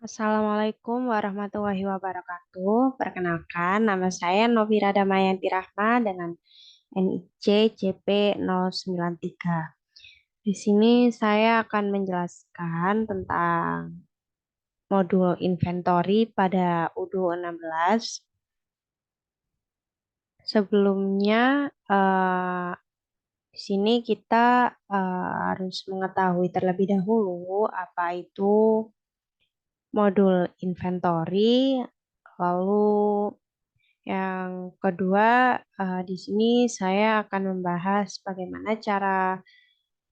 Assalamualaikum warahmatullahi wabarakatuh. Perkenalkan, nama saya Novira Damayanti Rahma dengan NIC CP093. Di sini saya akan menjelaskan tentang modul inventory pada UDU 16. Sebelumnya, di sini kita harus mengetahui terlebih dahulu apa itu modul inventory, lalu yang kedua, di sini saya akan membahas bagaimana cara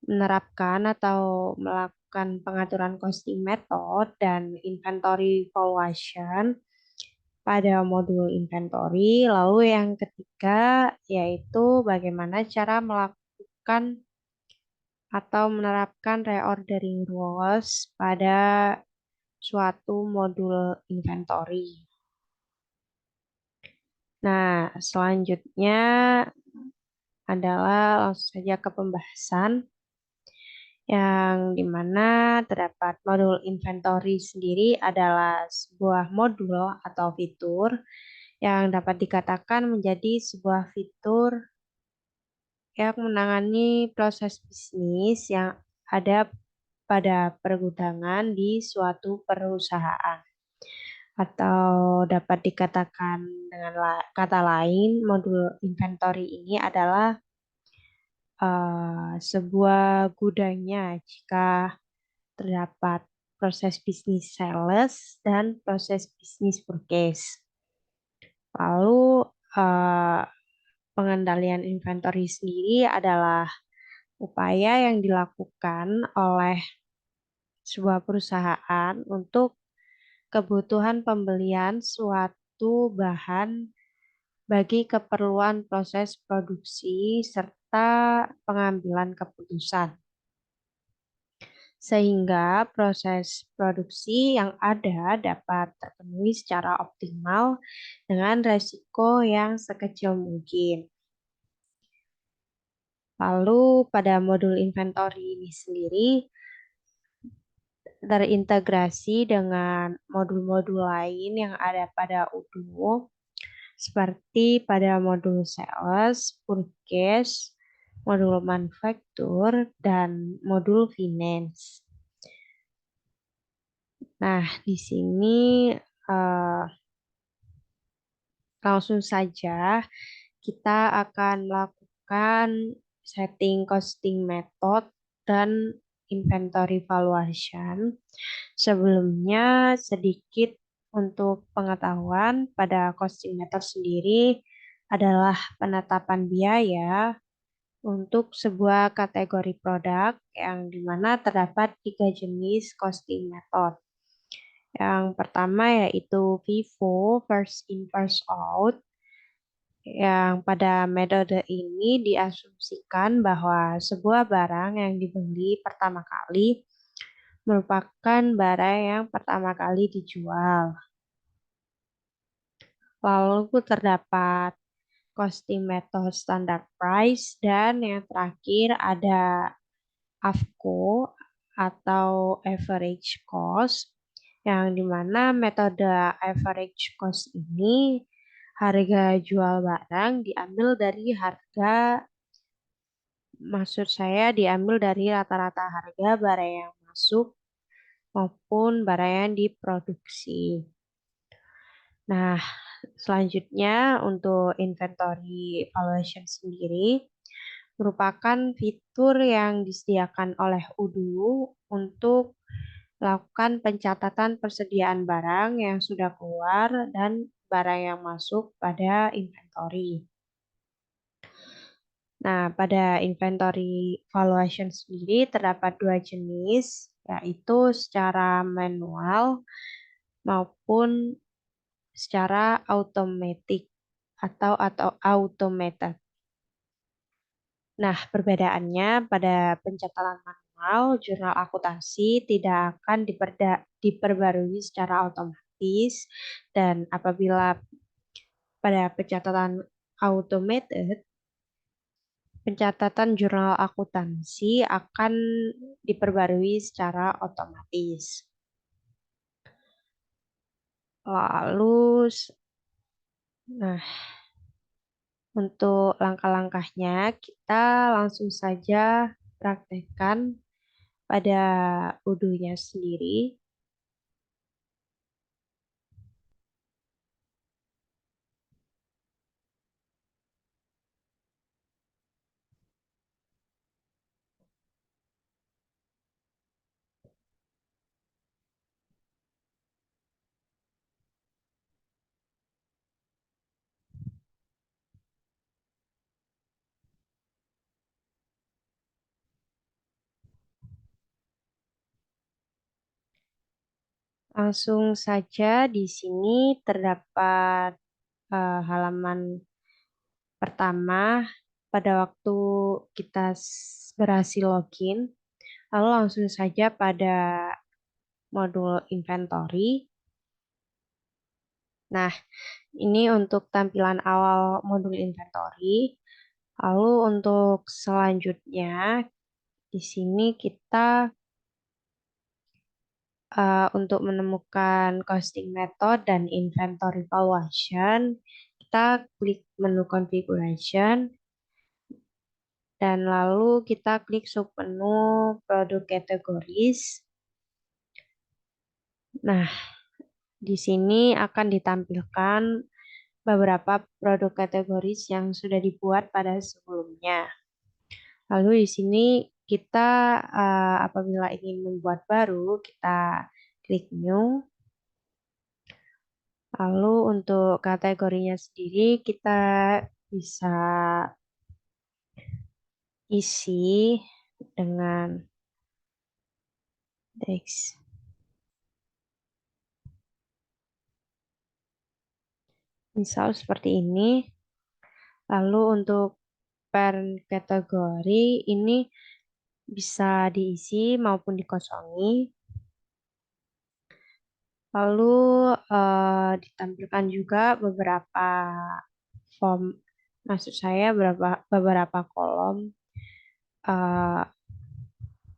menerapkan atau melakukan pengaturan costing method dan inventory valuation pada modul inventory. Lalu yang ketiga, yaitu bagaimana cara melakukan atau menerapkan reordering rules pada suatu modul inventory. Nah, selanjutnya adalah langsung saja ke pembahasan yang dimana terdapat modul inventory sendiri adalah sebuah modul atau fitur yang dapat dikatakan menjadi sebuah fitur yang menangani proses bisnis yang ada pada pergudangan di suatu perusahaan. Atau dapat dikatakan dengan kata lain, modul inventory ini adalah sebuah gudangnya jika terdapat proses bisnis sales dan proses bisnis purchase. Lalu eh, pengendalian inventory sendiri adalah upaya yang dilakukan oleh sebuah perusahaan untuk kebutuhan pembelian suatu bahan bagi keperluan proses produksi serta pengambilan keputusan. Sehingga proses produksi yang ada dapat terpenuhi secara optimal dengan resiko yang sekecil mungkin. Lalu pada modul inventory ini sendiri terintegrasi dengan modul-modul lain yang ada pada UDU seperti pada modul sales, purchase, modul manufaktur, dan modul finance. Nah, di sini eh, langsung saja kita akan melakukan setting costing method dan inventory valuation. Sebelumnya sedikit untuk pengetahuan pada costing method sendiri adalah penetapan biaya untuk sebuah kategori produk yang dimana terdapat tiga jenis costing method. Yang pertama yaitu FIFO, first in first out, yang pada metode ini diasumsikan bahwa sebuah barang yang dibeli pertama kali merupakan barang yang pertama kali dijual. Lalu terdapat costing method standard price dan yang terakhir ada AFCO atau average cost yang dimana metode average cost ini harga jual barang diambil dari maksud saya diambil dari rata-rata harga barang yang masuk maupun barang yang diproduksi. Nah, selanjutnya untuk inventory valuation sendiri merupakan fitur yang disediakan oleh UDU untuk melakukan pencatatan persediaan barang yang sudah keluar dan barang yang masuk pada inventory. Nah, pada inventory valuation sendiri terdapat dua jenis, yaitu secara manual maupun secara automatic atau automated. Nah, perbedaannya pada pencatatan manual, jurnal akuntansi tidak akan diperbarui secara otomatis dan apabila pada pencatatan automated, pencatatan jurnal akuntansi akan diperbarui secara otomatis. Lalu, nah, untuk langkah-langkahnya, kita langsung saja praktekkan pada wudhunya sendiri. Langsung saja di sini terdapat halaman pertama pada waktu kita berhasil login. Lalu langsung saja pada modul inventory. Nah, ini untuk tampilan awal modul inventory. Lalu untuk selanjutnya, di sini kita untuk menemukan costing method dan inventory valuation, kita klik menu configuration dan lalu kita klik submenu product categories. Nah, di sini akan ditampilkan beberapa produk kategoris yang sudah dibuat pada sebelumnya. Lalu di sini kita apabila ingin membuat baru, kita klik new. Lalu untuk kategorinya sendiri kita bisa isi dengan teks. Misal seperti ini. Lalu untuk per kategori ini bisa diisi maupun dikosongi. Lalu ditampilkan juga beberapa form, maksud saya beberapa kolom eh,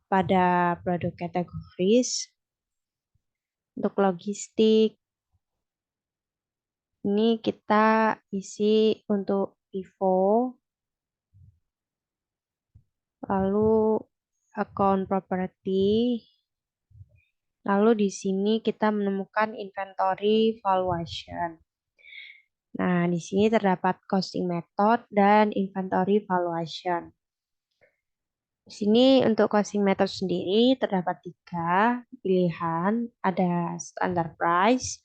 pada produk categories. Untuk logistik, ini kita isi untuk Vivo, lalu account property, lalu di sini kita menemukan inventory valuation. Nah, di sini terdapat costing method dan inventory valuation. Di sini untuk costing method sendiri terdapat 3 pilihan. Ada standard price,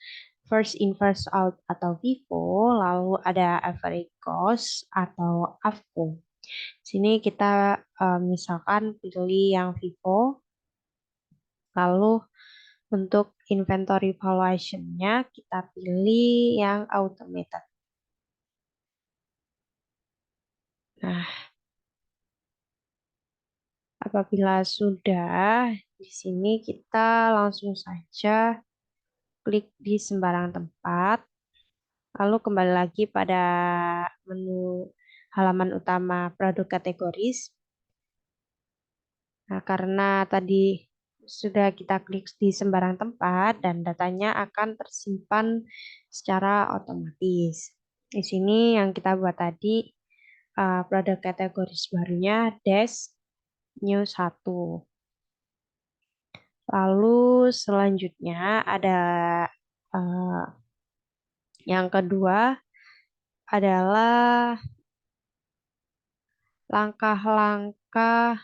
first in first out atau FIFO, lalu ada average cost atau AFCO. Di sini kita misalkan pilih yang FIFO, lalu untuk inventory valuation-nya kita pilih yang automated. Nah, apabila sudah, di sini kita langsung saja klik di sembarang tempat, lalu kembali lagi pada menu halaman utama produk kategoris. Nah, karena tadi sudah kita klik di sembarang tempat dan datanya akan tersimpan secara otomatis. Di sini yang kita buat tadi produk kategoris barunya dash new 1. Lalu selanjutnya ada yang kedua adalah langkah-langkah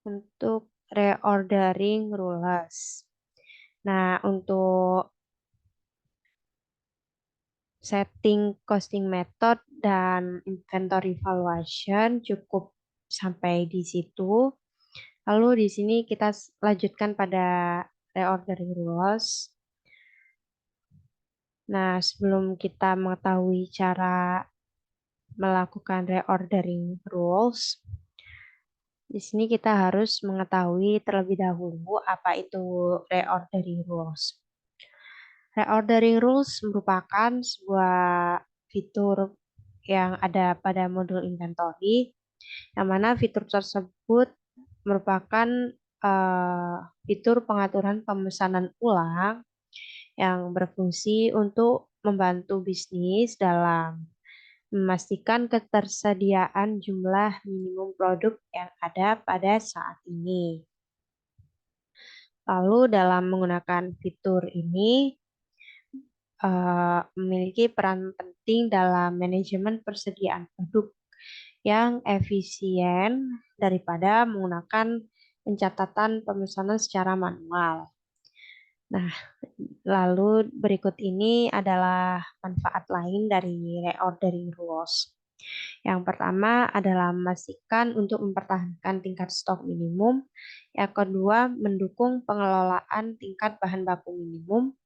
untuk reordering rules. Nah, untuk setting costing method dan inventory valuation cukup sampai di situ. Lalu di sini kita lanjutkan pada reordering rules. Nah, sebelum kita mengetahui cara melakukan reordering rules, di sini kita harus mengetahui terlebih dahulu apa itu reordering rules. Reordering rules merupakan sebuah fitur yang ada pada modul inventory, yang mana fitur tersebut merupakan fitur pengaturan pemesanan ulang yang berfungsi untuk membantu bisnis dalam memastikan ketersediaan jumlah minimum produk yang ada pada saat ini. Lalu dalam menggunakan fitur ini memiliki peran penting dalam manajemen persediaan produk yang efisien daripada menggunakan pencatatan pemesanan secara manual. Nah, lalu berikut ini adalah manfaat lain dari reordering rules. Yang pertama adalah memastikan untuk mempertahankan tingkat stok minimum. Yang kedua, mendukung pengelolaan tingkat bahan baku minimum.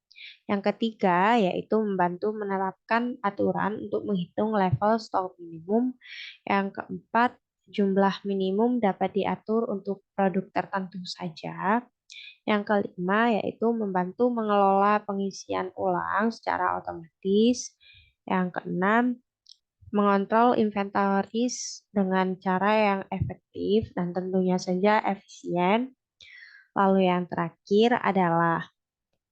Yang ketiga, yaitu membantu menerapkan aturan untuk menghitung level stok minimum. Yang keempat, jumlah minimum dapat diatur untuk produk tertentu saja. Yang kelima, yaitu membantu mengelola pengisian ulang secara otomatis. Yang keenam, mengontrol inventaris dengan cara yang efektif dan tentunya saja efisien. Lalu yang terakhir adalah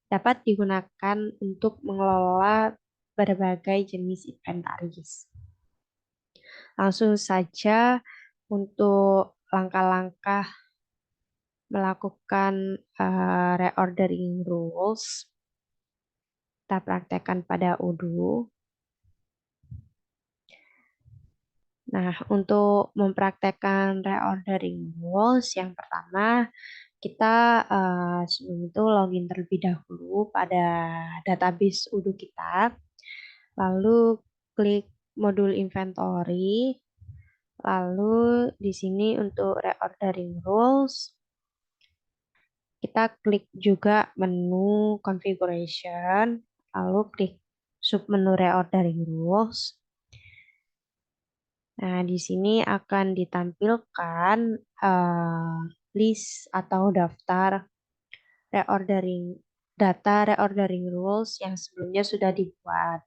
dapat digunakan untuk mengelola berbagai jenis inventaris. Langsung saja untuk langkah-langkah melakukan reordering rules, kita praktekkan pada Odoo. Nah, untuk mempraktekkan reordering rules, yang pertama kita sebelum itu login terlebih dahulu pada database Odoo kita, lalu klik modul inventory, lalu di sini untuk reordering rules, kita klik juga menu configuration, lalu klik submenu reordering rules. Nah, di sini akan ditampilkan list atau daftar reordering data reordering rules yang sebelumnya sudah dibuat.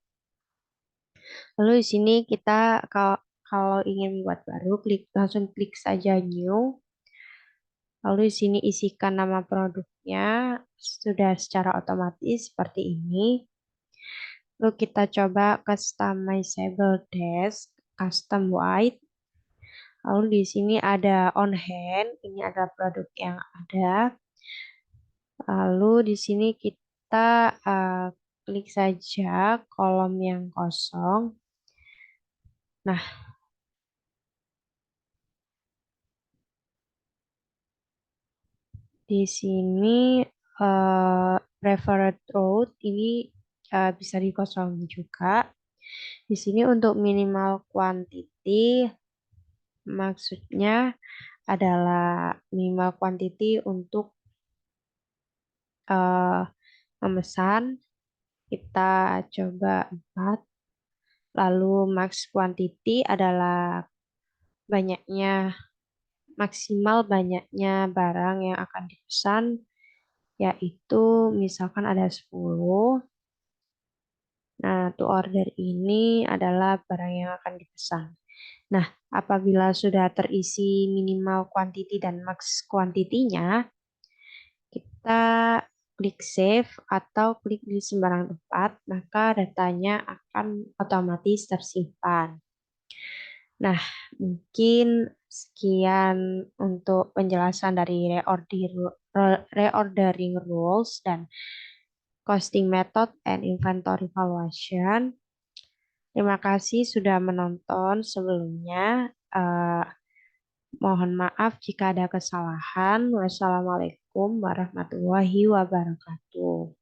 Lalu di sini kita kalau ingin membuat baru, langsung klik saja new. Lalu di sini isikan nama produknya sudah secara otomatis seperti ini. Lalu kita coba customizable desk, custom white. Lalu di sini ada on hand, ini adalah produk yang ada. Lalu di sini kita klik saja kolom yang kosong. Nah, di sini preferred route ini bisa dikosongin juga. Di sini untuk minimal quantity maksudnya adalah minimal quantity untuk memesan. Kita coba 4. Lalu max quantity adalah banyaknya maksimal banyaknya barang yang akan dipesan, yaitu misalkan ada 10. Nah, to order ini adalah barang yang akan dipesan. Nah, apabila sudah terisi minimal quantity dan max quantity-nya, kita klik save atau klik di sembarang tempat, maka datanya akan otomatis tersimpan. Nah, mungkin sekian untuk penjelasan dari reordering rules dan costing method and inventory valuation. Terima kasih sudah menonton sebelumnya. Mohon maaf jika ada kesalahan. Wassalamualaikum warahmatullahi wabarakatuh.